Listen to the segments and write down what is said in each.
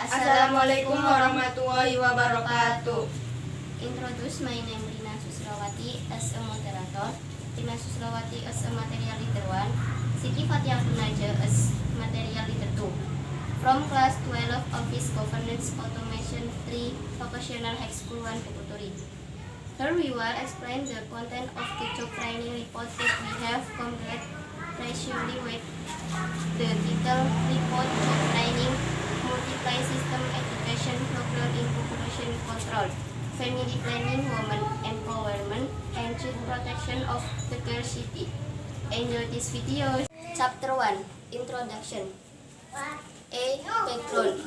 Assalamualaikum warahmatullahi wabarakatuh. Introduce my name Rina Susilowati as a moderator, Rina Susilowati as a material leader 1, Siti Fatikhatun Najah as material leader 2. From class 12 Office Governance Automation 3 Vocational High School 1 DUKUHTURI. Here we will explain the content of the job training report that we have completed previously with the title Report Job Training Multiply System Education Program in Population Control, Family Planning, Women Empowerment, and Child Protection of the Girl City. Enjoy this video. Chapter 1, Introduction. A. Background.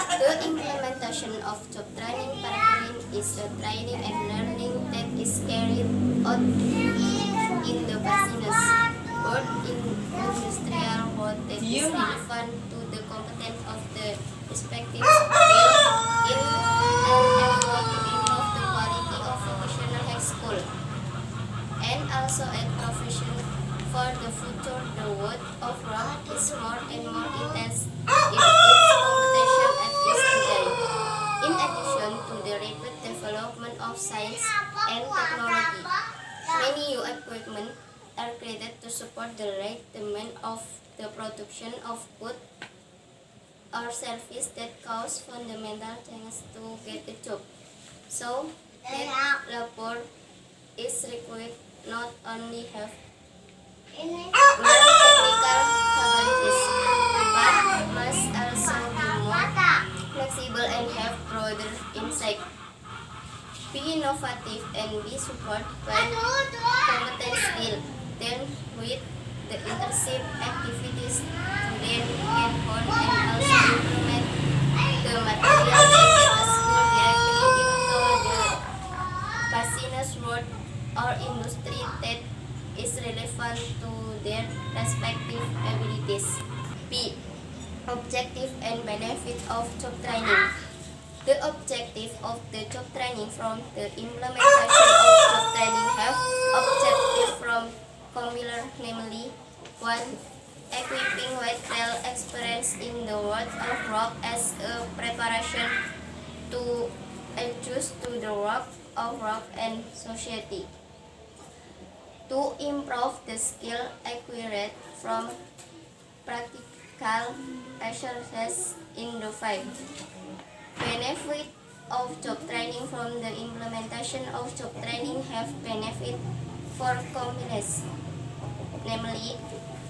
The implementation of job training program is a training and learning that is carried out in the business, both in industrial world that is relevant to the competence of the respective skill in an effort to improve the quality of vocational high school, and also a profession for the future. The world of work is more and more intense in its competition at this day. In addition to the rapid development of science and technology, many new equipment are created to support the right demand of the production of goods or service that cause fundamental changes to get a job. So that labor is required not only have more technical capabilities, but must also be more flexible and have broader insight. Be innovative and be supported by competent skill. Then with the internship activities, students can hone and also implement the material they get a school directly into the business world or industry that is relevant to their respective abilities. B. Objective and benefit of job training. The objective of the job training from the implementation of job training have objective from formula, namely 1. Equipping with real experience in the world of work as a preparation to adjust to the work of work and society. 2. Improve the skill acquired from practical exercise in the field. Benefit of job training. From the implementation of job training have benefit for companies, namely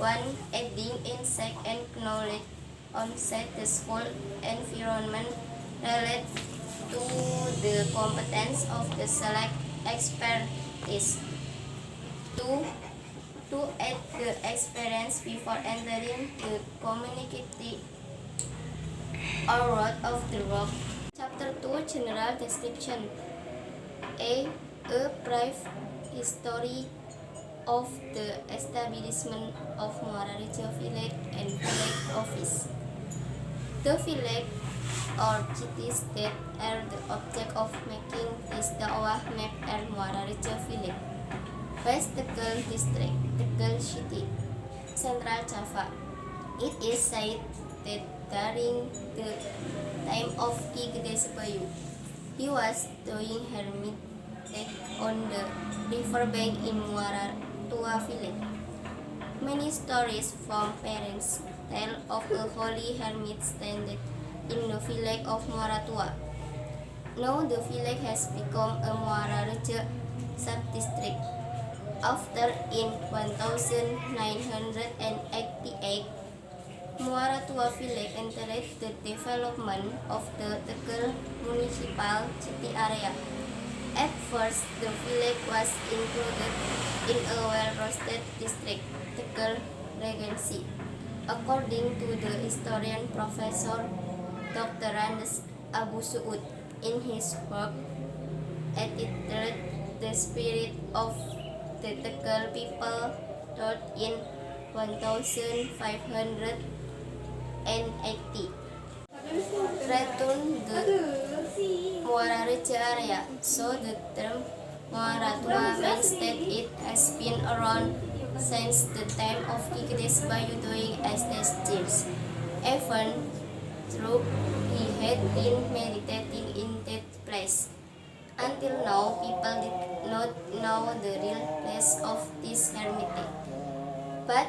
1. Adding insight and knowledge on the school environment related to the competence of the select expertise. 2. To add the experience before entering the community or world of the work. Chapter 2, General Description. A brief history of the establishment of Muara Rejo Village and Village Office. The village or cities that are the object of making this dakwah map are Muara Rejo Village, Kab.Tegal District, Tegal City, Central Java. It is said that during the time of Ki Gede Sebayu, he was doing hermitage on the riverbank in Muara Tua village. Many stories from parents tell of a holy hermit standing in the village of Muara Tua. Now the village has become a Muara Rejo sub-district. After in 1988, Muara Tua village entered the development of the Tegal municipal city area. At first, the village was included in a well-rostered district, Tegal Regency. According to the historian Professor Dr. Randes Abu Suud in his work entitled The Spirit of the Tegal People, taught in 1580. Return the Muara Rejo area, so the term Muara Tua means that it has been around since the time of Ki Gede Sebayu doing as the Even though he had been meditating in that place. Until now, people did not know the real place of this hermitage. But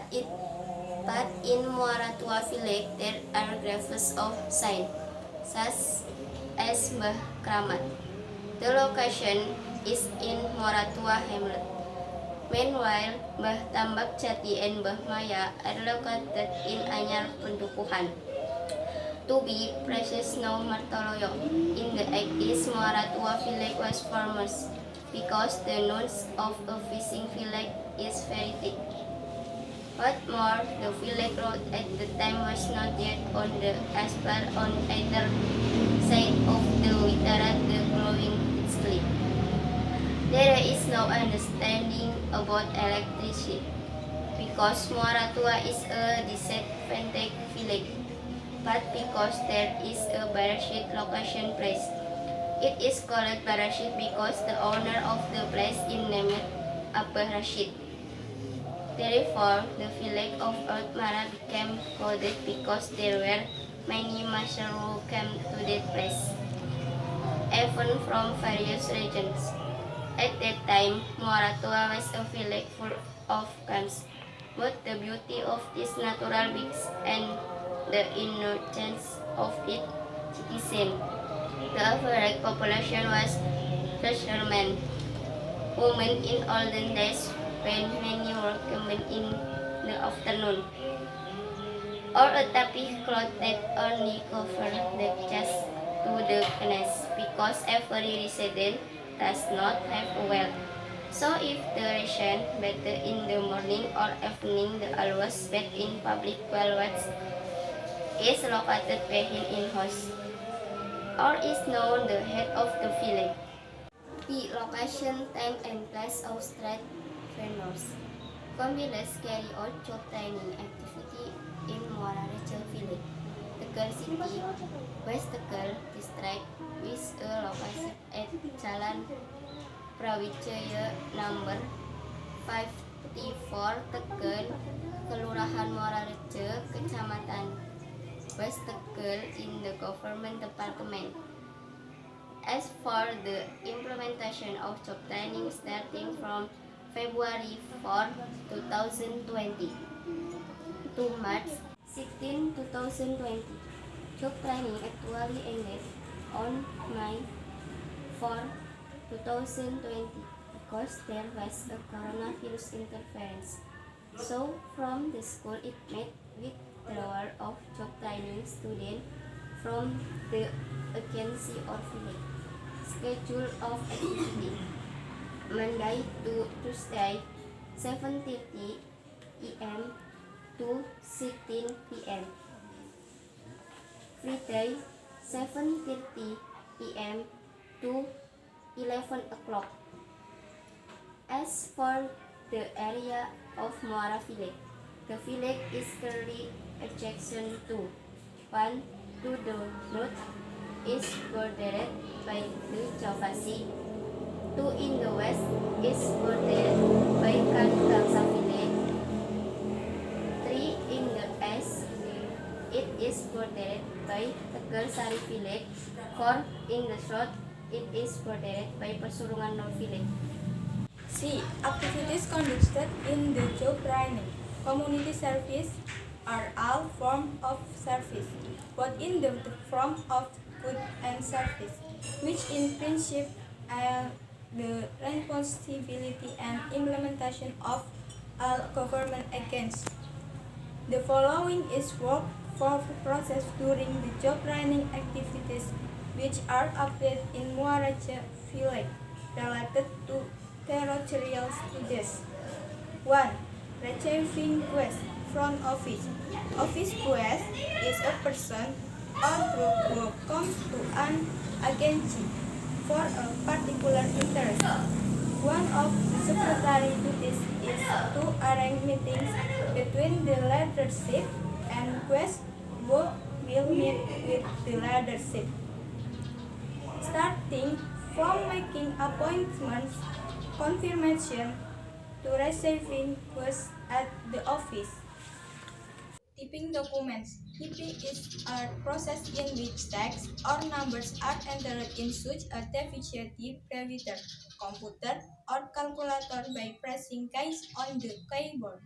in Muara Tua village there are graves of saints, such as Mbah Kramat. The location is in Muara Tua hamlet. Meanwhile, Mbah Tambak Jati and Mbah Maya are located in Anyar Pendukuhan. To be precise, no Martoloyo. In the 80s, Muara Tua village was famous because the noise of a fishing village is very thick. What more, the village road at the time was not yet on the asphalt on either side of the Witara, the growing quickly. There is no understanding about electricity because Muara Tua is a disadvantaged village, but because there is a Barashit location place. It is called Barashit because the owner of the place is named Abah Rashid. Therefore, the village of Old Mara became called because there were many Masyar who came to that place, even from various regions. At that time, Muara Tua was a village full of camps. Both the beauty of its natural beaches and the innocence of its citizens. The average population was fishermen, women in olden days when many worked in the afternoon, or a tapis cloth that only covered the chest to the knees, because every resident does not have a well. So if the resident bathed in the morning or evening, the always bathed in public well which is located behind in house, or is known the head of the village. The location, time, and place of street vendors. Families carry out job training activity in Muara Rejo village. Tegal City, West Tegal district, is located at Jalan Brawijaya number 54 Tegal, Kelurahan Muara Rejo, Kecamatan West Tegal in the Government Department. As for the implementation of job training starting from February 4, 2020 to March 16, 2020, job training actually ended on May 4, 2020 because there was a coronavirus interference. So from the school it made withdrawal of job training students from the agency or village. Schedule of activity: Monday to Tuesday, 7:30 a.m. to 16 p.m. Friday, 7:30 a.m. to 11 o'clock. As for the area of Muara village, the village is currently adjacent to 1. To the north is bordered by the Java Sea. 2. In the west is bordered by Kab.Tegal village. 3. In the east it is bordered by Tegal Sari village. 4. In the south it is bordered by Pesurungan North village. C. Activities conducted in the job training. Community service are all forms of service, both in the form of good and service, which in principle are the responsibility and implementation of all government agents. The following is work for process during the job training activities which are updated in Muara village related to territorial studies. 1. Receiving quest front office. Office quest is a person or group who comes to an agency for a particular interest. One of the secretary duties is to arrange meetings between the leadership and quest who will meet with the leadership, starting from making appointments, confirmation, to receiving quest at the office. Typing documents. Typing is a process in which text or numbers are entered in such a diffusive printer, computer, or calculator by pressing keys on the keyboard.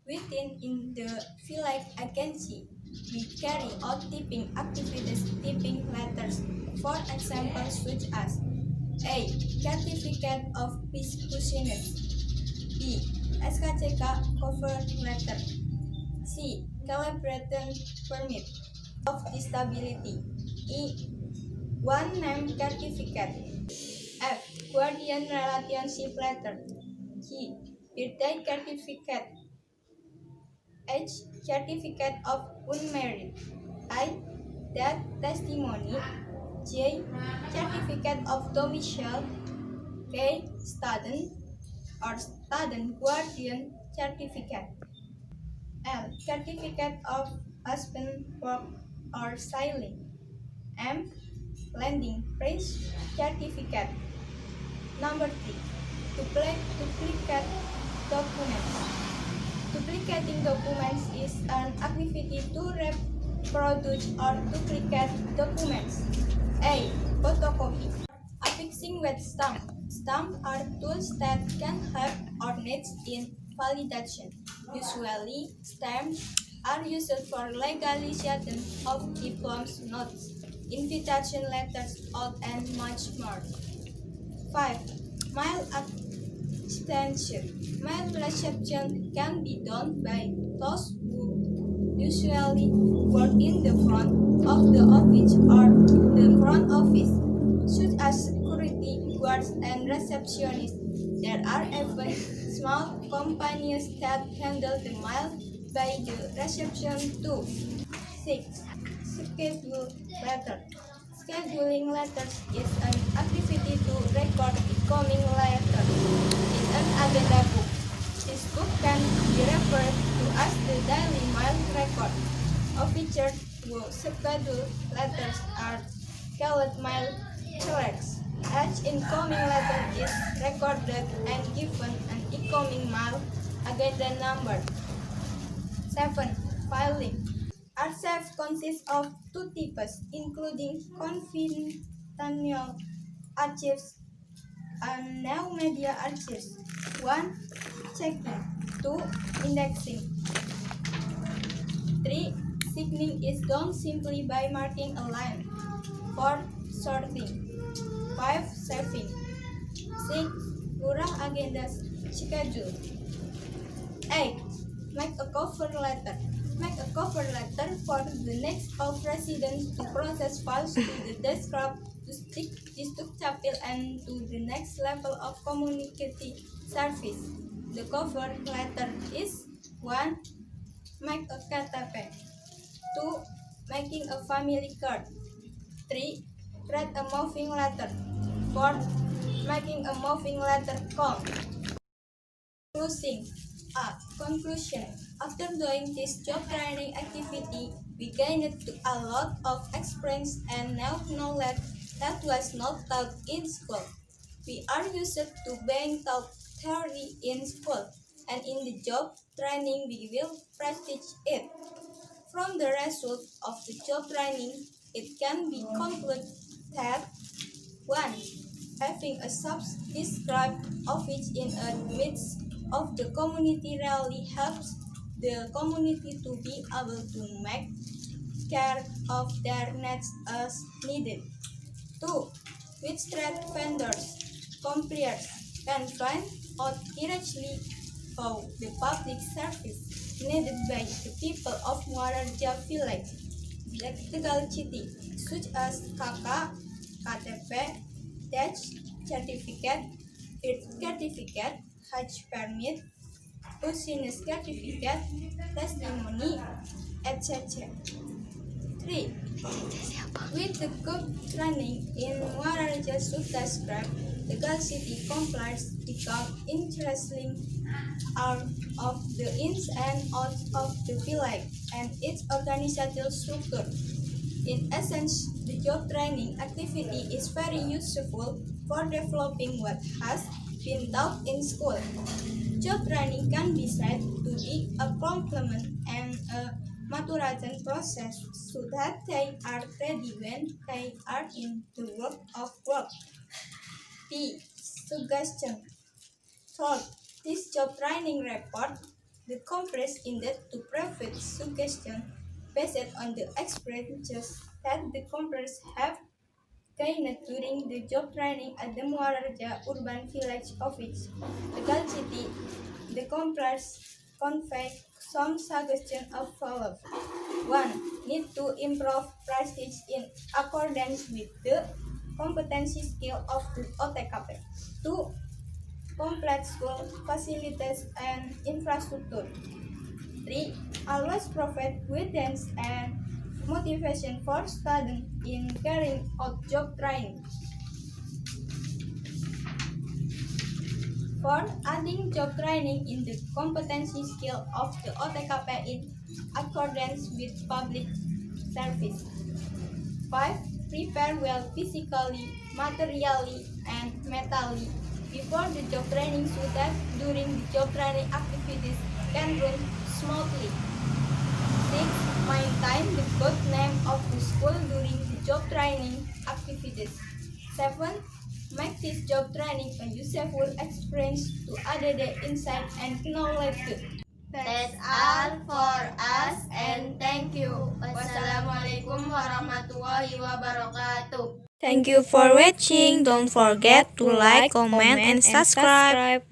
Within in the Philip agency, we carry out typing activities, typing letters, for example, such as A. Certificate of Business. B. SKCK cover letter. C. Calibration permit of disability. E. One name certificate. F. Guardian relationship letter. G. Birthday certificate. H. Certificate of unmarried. I. Death testimony. J. Certificate of domicile. K. Student or student guardian certificate. L. Certificate of husband work or sailing. M. Landing phrase certificate. Number 3. Duplicate documents. Duplicating documents is an activity to reproduce or duplicate documents. A. Photocopy. Affixing with stamp. Stamps are tools that can help or need in validation. Usually, stamps are used for legalization of diplomas, notes, invitation letters, oath, and much more. 5. Mail extension. Mail reception can be done by those who usually work in the front of the office or the front office, such as security guards and receptionists. There are even small companies that handle the mail by the reception too. 6. Schedule letter. Scheduling letters is an activity to record incoming letters in an agenda book. This book can be referred to as the daily mail record. Officers who schedule letters are called mail clerks. Each incoming letter is recorded and given an incoming mail agenda number. 7. Filing. Archive consists of two types, including confidential archives and new media archives. 1. Checking. 2. Indexing. 3. Signing is done simply by marking a line. 4. Sorting. 5. Saving. 6. Lurah agenda schedule. 8. Make a cover letter. Make a cover letter for the next of residents to process files to the desktop, to stick chapel, and to the next level of community service. The cover letter is 1. Make a KTP. 2. Making a family card. 3. Write a moving letter. 4. Making a moving letter count. Conclusion. After doing this job training activity, we gained a lot of experience and knowledge that was not taught in school. We are used to being taught theory in school, and in the job training we will practice it. From the result of the job training, it can be concluded that 1. Having a subscribed office in a midst of the community really helps the community to be able to make care of their needs as needed. 2. Which trade vendors, competitors can find out directly how the public service needed by the people of Muararja village, Kab.Tegal city, such as KK, KTP, death certificate, birth certificate, Hajj permit, business certificate, testimony, etc. 3. With the good training in Muararja subscribe, the Tegal city complies become interesting out of the ins and outs of the village and its organizational structure. In essence, the job training activity is very useful for developing what has been taught in school. Job training can be said to be a complement and a maturation process so that they are ready when they are in the world of work. B. Suggestion. Third, this job training report the compressed index to provide suggestion based on the experiences that the compressed have gained during the job training at the Muaraja urban village office. Tegal City, the compressed convey some suggestion of follow. 1. Need to improve practice in accordance with the competency skill of the OTKP. 2. Complete school facilities and infrastructure. 3. Always provide guidance and motivation for students in carrying out job training. 4. Adding job training in the competency skill of the OTKP in accordance with public service. 5. Prepare well physically, materially, and mentally before the job training so that during the job training activities can run smoothly. 6. Maintain the good name of the school during the job training activities. 7. Make this job training a useful experience to other the insight and knowledge. That's all for us and thank you. Wassalamualaikum warahmatullahi wabarakatuh. Thank you for watching. Don't forget to like, comment, and subscribe.